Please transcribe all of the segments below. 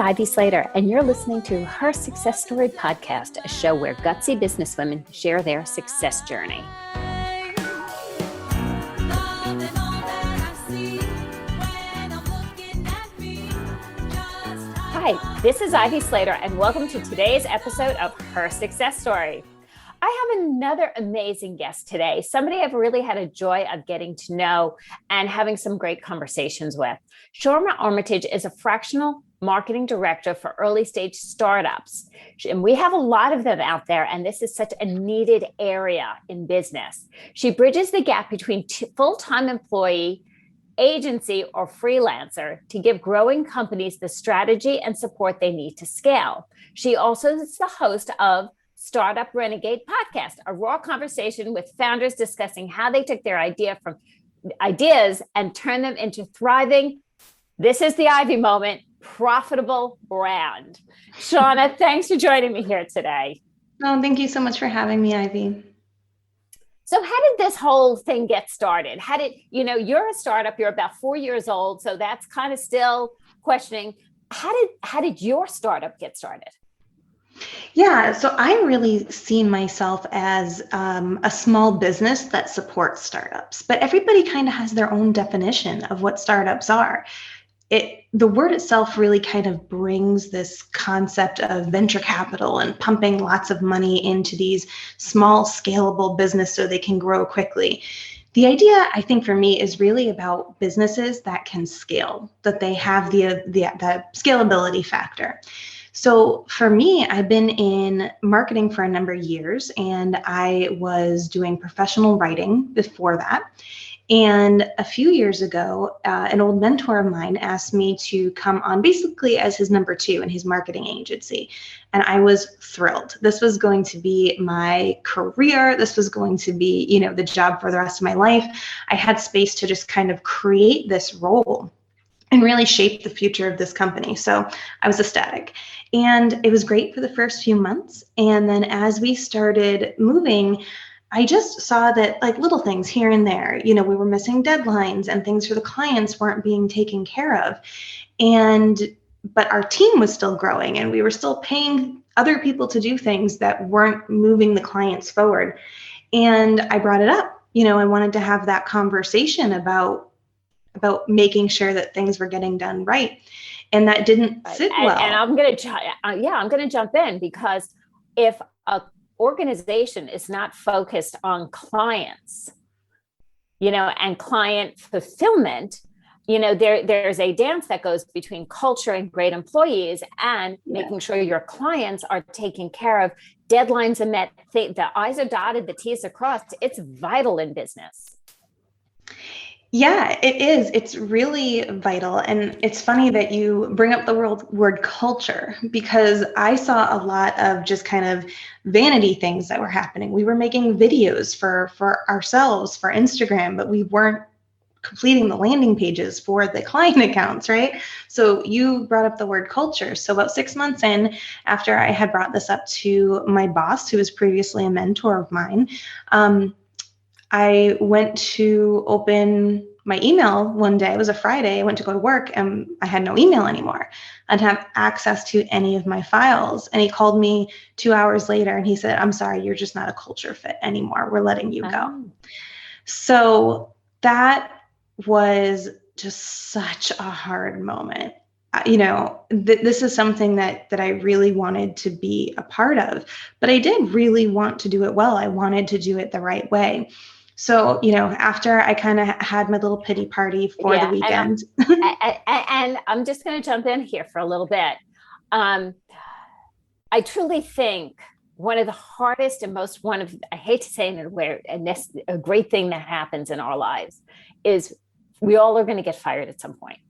Ivy Slater, and you're listening to Her Success Story Podcast, a show where gutsy businesswomen share their success journey. Hi, this is Ivy Slater, and welcome to today's episode of Her Success Story. I have another amazing guest today, somebody I've really had a joy of getting to know and having some great conversations with. Shauna Armitage is a fractional marketing director for early stage startups. And we have a lot of them out there, and this is such a needed area in business. She bridges the gap between full-time employee, agency, or freelancer to give growing companies the strategy and support they need to scale. She also is the host of Startup Renegade podcast, a raw conversation with founders discussing how they took their ideas and turned them into thriving, this is the Ivy moment, profitable brand. Shauna, thanks for joining me here today. Oh, thank you so much for having me, Ivy. So how did this whole thing get started? You're a startup, you're about 4 years old, so that's kind of still questioning. How did your startup get started? Yeah, so I really seen myself as a small business that supports startups, but everybody kind of has their own definition of what startups are. The word itself really kind of brings this concept of venture capital and pumping lots of money into these small scalable business so they can grow quickly. The idea, I think, for me is really about businesses that can scale, that they have the scalability factor. So for me, I've been in marketing for a number of years, and I was doing professional writing before that. And a few years ago, an old mentor of mine asked me to come on basically as his number two in his marketing agency. And I was thrilled. This was going to be my career. This was going to be, the job for the rest of my life. I had space to just kind of create this role and really shape the future of this company. So I was ecstatic. And it was great for the first few months. And then as we started moving, I just saw that like little things here and there, we were missing deadlines and things for the clients weren't being taken care of. But our team was still growing and we were still paying other people to do things that weren't moving the clients forward. And I brought it up, I wanted to have that conversation about making sure that things were getting done right. And that didn't sit well. And I'm going to jump in, because if a organization is not focused on clients, and client fulfillment, there's a dance that goes between culture and great employees and making sure your clients are taken care of, deadlines are met, the I's are dotted, the T's are crossed. It's vital in business. Yeah, it is. It's really vital. And it's funny that you bring up the word culture, because I saw a lot of just kind of vanity things that were happening. We were making videos for ourselves, for Instagram, but we weren't completing the landing pages for the client accounts, right? So you brought up the word culture. So about 6 months in, after I had brought this up to my boss, who was previously a mentor of mine, I went to open my email one day. It was a Friday. I went to go to work and I had no email anymore. I didn't have access to any of my files. And he called me 2 hours later and he said, "I'm sorry, you're just not a culture fit anymore. We're letting you go." So that was just such a hard moment. This is something that I really wanted to be a part of, but I did really want to do it well. I wanted to do it the right way. So, after I kind of had my little pity party for the weekend. And I'm just going to jump in here for a little bit. I truly think one of the hardest and I hate to say it, and that's a great thing that happens in our lives, is we all are going to get fired at some point.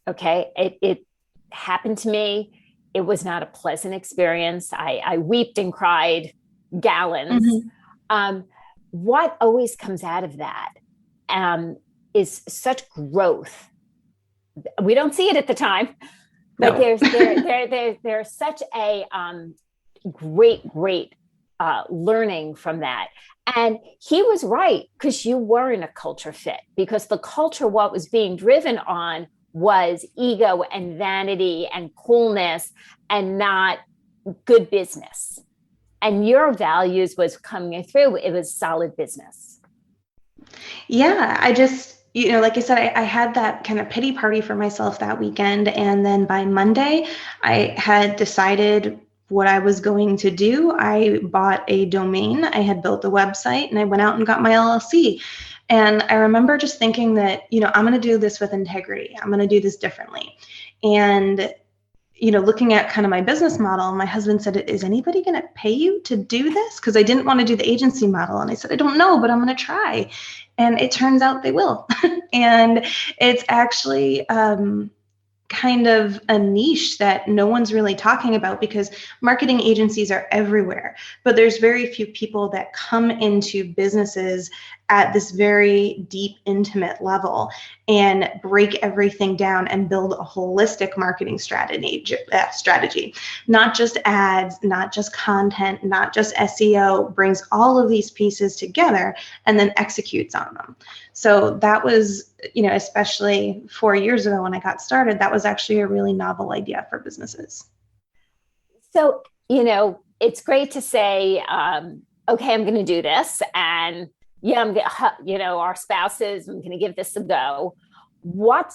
Okay. It happened to me. It was not a pleasant experience. I wept and cried gallons. Mm-hmm. What always comes out of that is such growth. We don't see it at the time, but there's such a great learning from that. And he was right, because you weren't a culture fit, because the culture, what was being driven on was ego and vanity and coolness and not good business. And your values was coming through. It was solid business. Yeah, I just, like I said, I had that kind of pity party for myself that weekend. And then by Monday, I had decided what I was going to do. I bought a domain, I had built a website, and I went out and got my LLC. And I remember just thinking that, I'm going to do this with integrity. I'm going to do this differently. And looking at kind of my business model, my husband said, is anybody going to pay you to do this? Because I didn't want to do the agency model. And I said, I don't know, but I'm going to try. And it turns out they will. And it's actually kind of a niche that no one's really talking about, because marketing agencies are everywhere, but there's very few people that come into businesses at this very deep, intimate level and break everything down and build a holistic marketing strategy, not just ads, not just content, not just SEO, brings all of these pieces together and then executes on them. So that was, especially 4 years ago when I got started, that was actually a really novel idea for businesses. So, it's great to say, okay, I'm going to do this. And yeah, our spouses, I'm going to give this a go. What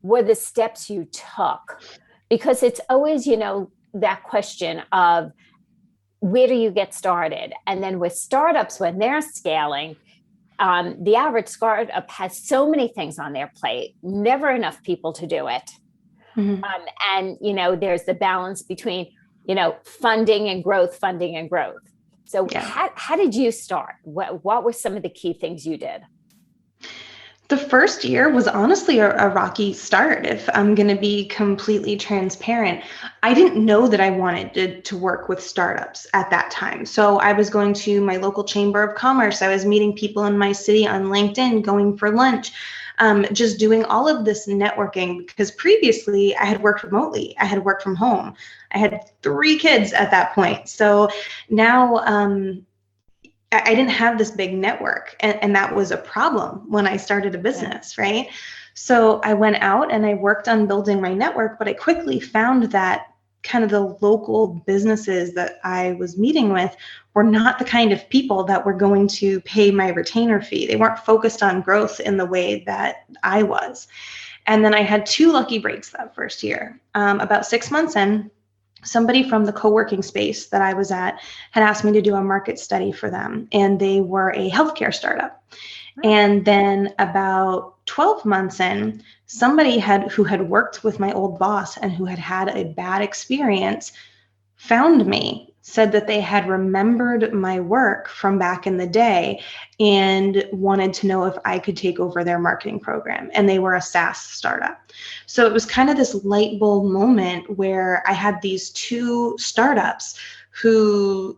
were the steps you took? Because it's always, that question of where do you get started? And then with startups, when they're scaling, the average startup has so many things on their plate, never enough people to do it. Mm-hmm. And, there's the balance between, funding and growth. So yeah. How did you start? What were some of the key things you did? The first year was honestly a rocky start, if I'm going to be completely transparent. I didn't know that I wanted to work with startups at that time. So I was going to my local chamber of commerce. I was meeting people in my city on LinkedIn, going for lunch, just doing all of this networking, because previously I had worked remotely. I had worked from home. I had 3 kids at that point. So now, I didn't have this big network, and that was a problem when I started a business, right? So I went out and I worked on building my network, but I quickly found that kind of the local businesses that I was meeting with were not the kind of people that were going to pay my retainer fee. They weren't focused on growth in the way that I was. And then I had 2 lucky breaks that first year. About 6 months in, somebody from the co-working space that I was at had asked me to do a market study for them, and they were a healthcare startup. Wow. And then about 12 months in, somebody who had worked with my old boss and who had a bad experience found me, said that they had remembered my work from back in the day and wanted to know if I could take over their marketing program. And they were a SaaS startup. So it was kind of this light bulb moment where I had these 2 startups who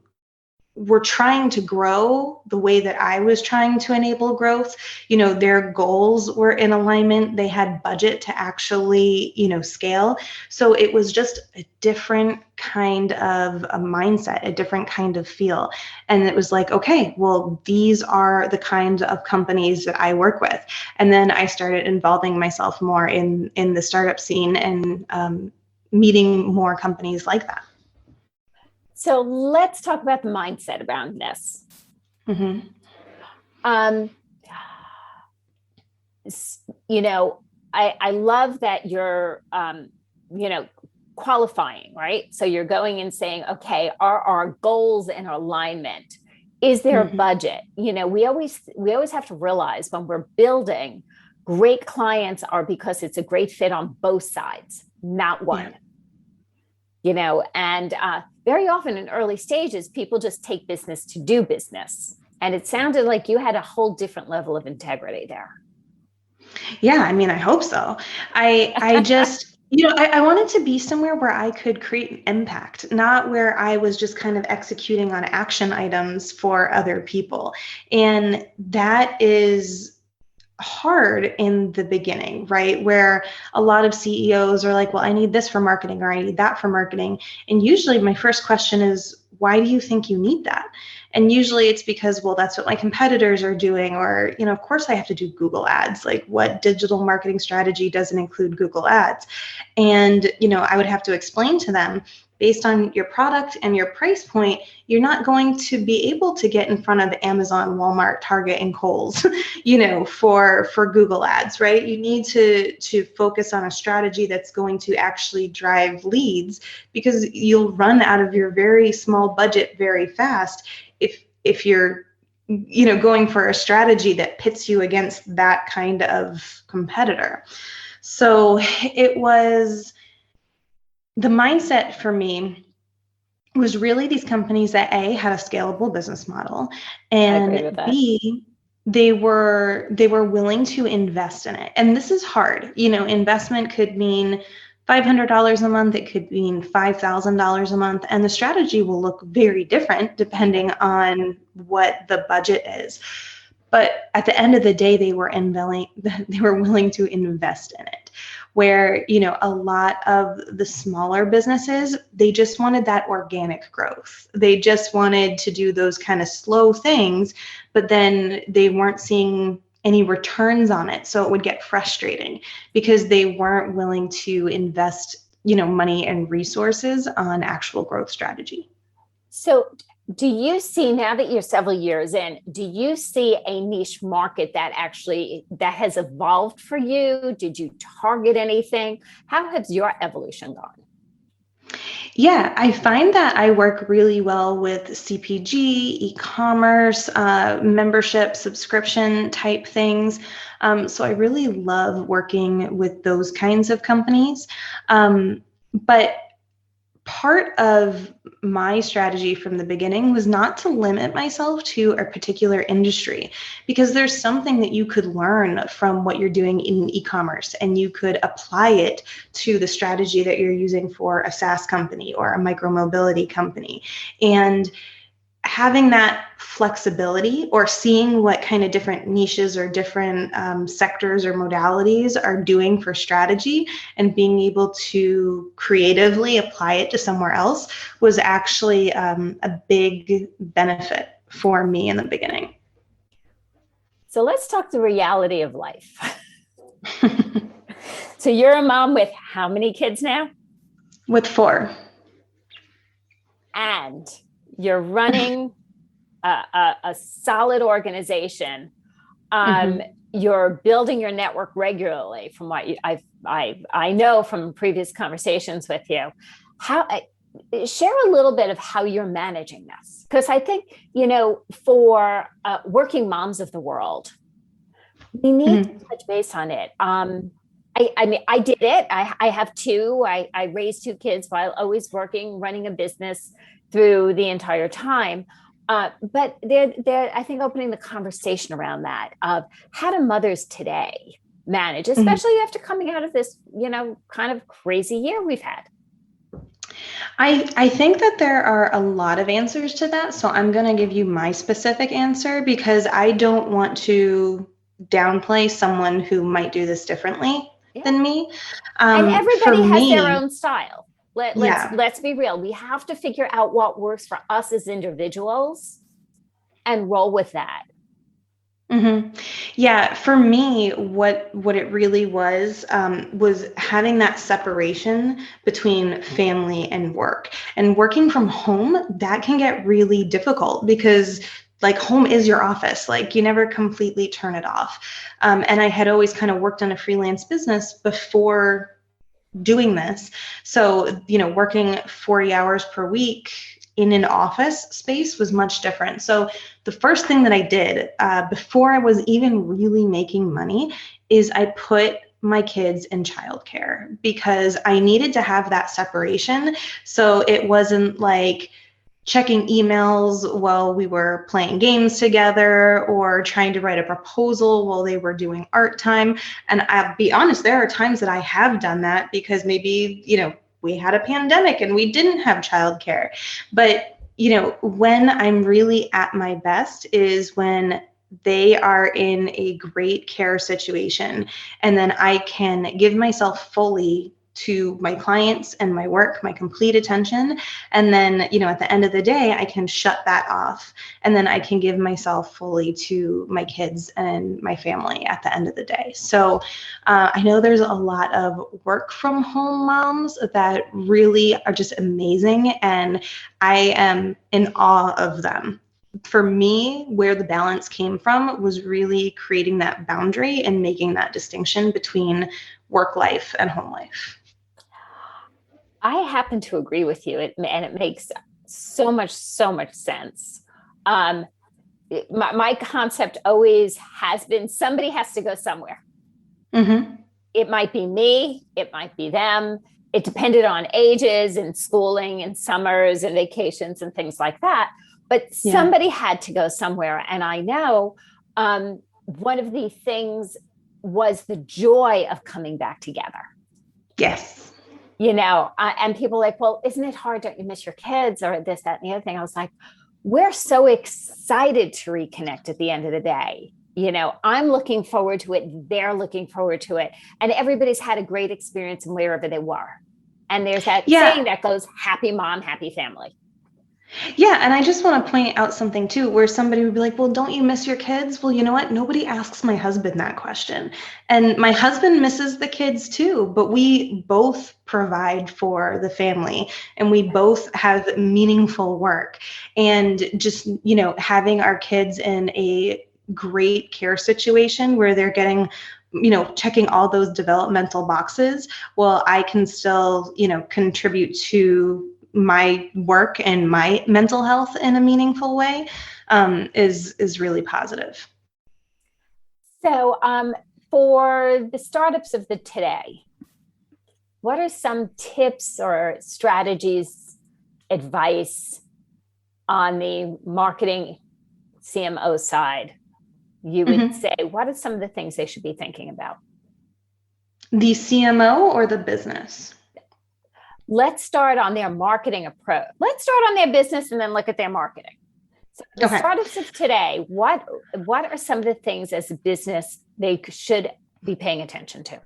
were trying to grow the way that I was trying to enable growth. Their goals were in alignment. They had budget to actually, scale. So it was just a different kind of a mindset, a different kind of feel. And it was like, okay, well, these are the kinds of companies that I work with. And then I started involving myself more in the startup scene and meeting more companies like that. So let's talk about the mindset around this. Mm-hmm. I love that you're, qualifying, right? So you're going and saying, okay, are our goals in alignment? Is there a budget? We always have to realize when we're building, great clients are because it's a great fit on both sides, not one. And very often in early stages, people just take business to do business. And it sounded like you had a whole different level of integrity there. Yeah, I hope so. I just, I wanted to be somewhere where I could create an impact, not where I was just kind of executing on action items for other people. And that is hard in the beginning, right? Where a lot of CEOs are like, well, I need this for marketing, or I need that for marketing. And usually my first question is, why do you think you need that? And usually it's because, well, that's what my competitors are doing. Or, of course I have to do Google ads. Like, what digital marketing strategy doesn't include Google ads? And, I would have to explain to them, based on your product and your price point, you're not going to be able to get in front of Amazon, Walmart, Target, and Kohl's, for Google ads, right? You need to focus on a strategy that's going to actually drive leads, because you'll run out of your very small budget very fast if you're going for a strategy that pits you against that kind of competitor. So it was, the mindset for me was really these companies that A, had a scalable business model, and B, they were willing to invest in it. And this is hard. Investment could mean $500 a month. It could mean $5,000 a month. And the strategy will look very different depending on what the budget is. But at the end of the day, they were willing to invest in it. Where, a lot of the smaller businesses, they just wanted that organic growth. They just wanted to do those kind of slow things, but then they weren't seeing any returns on it. So it would get frustrating because they weren't willing to invest, money and resources on actual growth strategy. So do you see, now that you're several years in, do you see a niche market that has evolved for you? Did you target anything? How has your evolution gone? Yeah, I find that I work really well with CPG, e-commerce, membership, subscription type things. So I really love working with those kinds of companies. But part of my strategy from the beginning was not to limit myself to a particular industry, because there's something that you could learn from what you're doing in e-commerce, and you could apply it to the strategy that you're using for a SaaS company or a micromobility company. And having that flexibility, or seeing what kind of different niches or different sectors or modalities are doing for strategy, and being able to creatively apply it to somewhere else, was actually a big benefit for me in the beginning. So let's talk the reality of life. So you're a mom with how many kids now? With 4. And you're running a solid organization. You're building your network regularly, from what I know from previous conversations with you. Share a little bit of how you're managing this, because I think, for working moms of the world, we need to touch base on it. I mean, I did it. I have 2. I raised 2 kids while always working, running a business through the entire time. But they're, I think, opening the conversation around that of how do mothers today manage, especially after coming out of this, kind of crazy year we've had. I think that there are a lot of answers to that. So I'm going to give you my specific answer, because I don't want to downplay someone who might do this differently than me. And everybody has their own style. Let's be real. We have to figure out what works for us as individuals and roll with that. Yeah, for me, what it really was having that separation between family and work. And working from home, that can get really difficult, because home is your office. You never completely turn it off. And I had always kind of worked on a freelance business before doing this. So, working 40 hours per week in an office space was much different. So the first thing that I did before I was even really making money is I put my kids in childcare, because I needed to have that separation. So it wasn't like checking emails while we were playing games together, or trying to write a proposal while they were doing art time. And I'll be honest, there are times that I have done that, because maybe, we had a pandemic and we didn't have childcare. But, when I'm really at my best is when they are in a great care situation, and then I can give myself fully to my clients and my work, my complete attention. And then, at the end of the day, I can shut that off. And then I can give myself fully to my kids and my family at the end of the day. So I know there's a lot of work from home moms that really are just amazing. And I am in awe of them. For me, where the balance came from was really creating that boundary and making that distinction between work life and home life. I happen to agree with you, and it makes so much sense. My concept always has been somebody has to go somewhere. Mm-hmm. It might be me, it might be them. It depended on ages and schooling and summers and vacations and things like that. But somebody had to go somewhere. And I know one of the things was the joy of coming back together. Yes. And people are like, well, isn't it hard? Don't you miss your kids or this, that, and the other thing? I was like, we're so excited to reconnect at the end of the day. I'm looking forward to it. They're looking forward to it. And everybody's had a great experience in wherever they were. And there's that saying that goes, happy mom, happy family. Yeah. And I just want to point out something too, where somebody would be like, well, don't you miss your kids? Well, you know what? Nobody asks my husband that question. And my husband misses the kids too, but we both provide for the family and we both have meaningful work. And just, having our kids in a great care situation where they're getting, checking all those developmental boxes, well, I can still, contribute to my work and my mental health in a meaningful way, is really positive. So for the startups of the today, what are some tips or strategies, advice on the marketing CMO side? You would say, what are some of the things they should be thinking about? The CMO or the business? Let's start on their marketing approach. Let's start on their business and then look at their marketing. So the startups of today, what are some of the things as a business they should be paying attention to?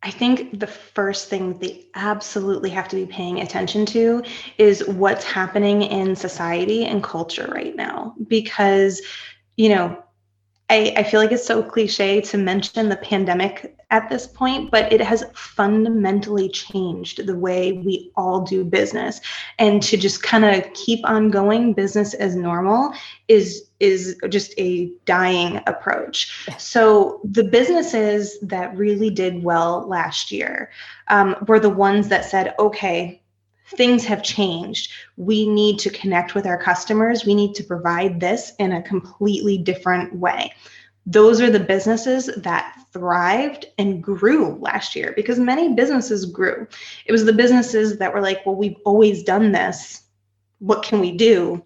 I think the first thing they absolutely have to be paying attention to is what's happening in society and culture right now. Because, I feel like it's so cliche to mention the pandemic at this point, but it has fundamentally changed the way we all do business. And to just kind of keep on going business as normal is just a dying approach. So the businesses that really did well last year were the ones that said, okay, things have changed. We need to connect with our customers. We need to provide this in a completely different way. Those are the businesses that thrived and grew last year because many businesses grew. It was the businesses that were like, well, we've always done this. What can we do?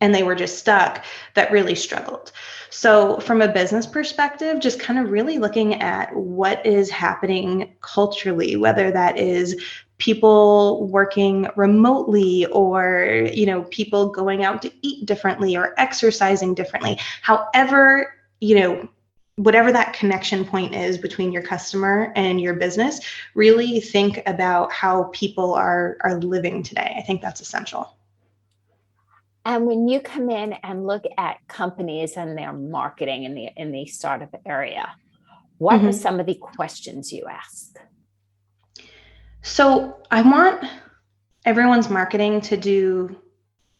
And they were just stuck that really struggled. So from a business perspective, just kind of really looking at what is happening culturally, whether that is people working remotely or, people going out to eat differently or exercising differently. However, whatever that connection point is between your customer and your business, really think about how people are living today. I think that's essential. And when you come in and look at companies and their marketing in the startup area, what are some of the questions you ask? So I want everyone's marketing to do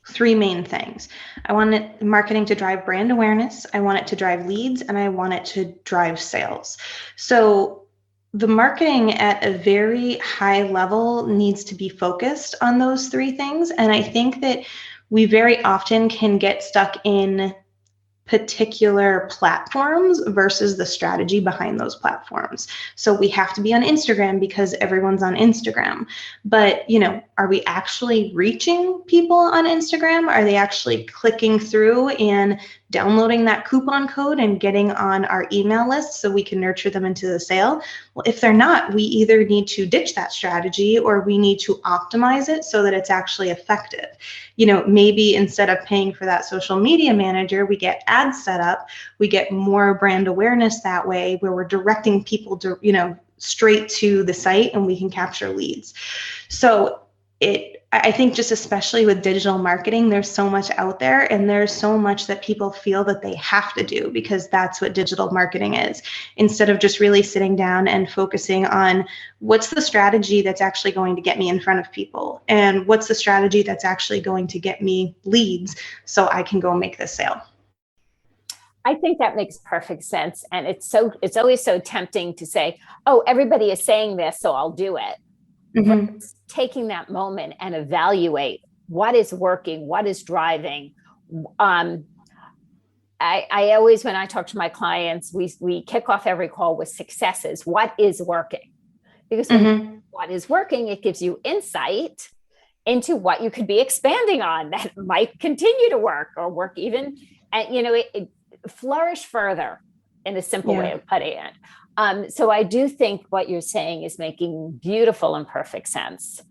three main things. I want marketing to drive brand awareness. I want it to drive leads, and I want it to drive sales. So the marketing at a very high level needs to be focused on those three things. And I think that we very often can get stuck in particular platforms versus the strategy behind those platforms. So we have to be on Instagram because everyone's on Instagram. But, are we actually reaching people on Instagram? Are they actually clicking through and downloading that coupon code and getting on our email list so we can nurture them into the sale? Well, if they're not, we either need to ditch that strategy or we need to optimize it so that it's actually effective. Maybe instead of paying for that social media manager, we get ads set up, we get more brand awareness that way where we're directing people to, straight to the site and we can capture leads. So I think just especially with digital marketing, there's so much out there and there's so much that people feel that they have to do because that's what digital marketing is, instead of just really sitting down and focusing on what's the strategy that's actually going to get me in front of people and what's the strategy that's actually going to get me leads so I can go make this sale. I think that makes perfect sense. And it's always so tempting to say, oh, everybody is saying this, so I'll do it. Mm-hmm. Taking that moment and evaluate what is working, what is driving. I always, when I talk to my clients, we kick off every call with successes. What is working? Because what is working, it gives you insight into what you could be expanding on that might continue to work or work even, and it flourish further, in a simple way of putting it. So I do think what you're saying is making beautiful and perfect sense.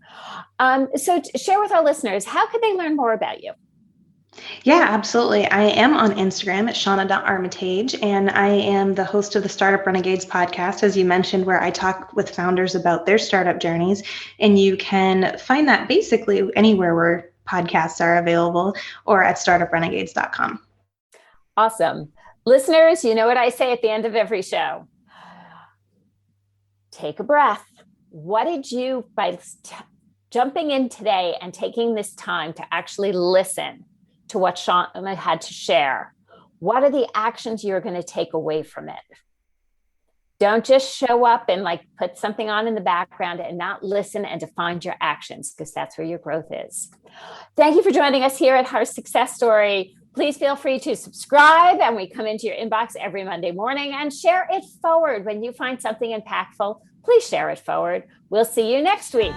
So share with our listeners, how could they learn more about you? Yeah, absolutely. I am on Instagram at Shauna.Armitage, and I am the host of the Startup Renegades podcast, as you mentioned, where I talk with founders about their startup journeys. And you can find that basically anywhere where podcasts are available or at startuprenegades.com. Awesome. Listeners, you know what I say at the end of every show? Take a breath. What did you, by jumping in today and taking this time to actually listen to what Shauna had to share, what are the actions you're going to take away from it? Don't just show up and put something on in the background and not listen and define your actions, because that's where your growth is. Thank you for joining us here at Her Success Story. Please feel free to subscribe, and we come into your inbox every Monday morning, and share it forward. When you find something impactful, please share it forward. We'll see you next week.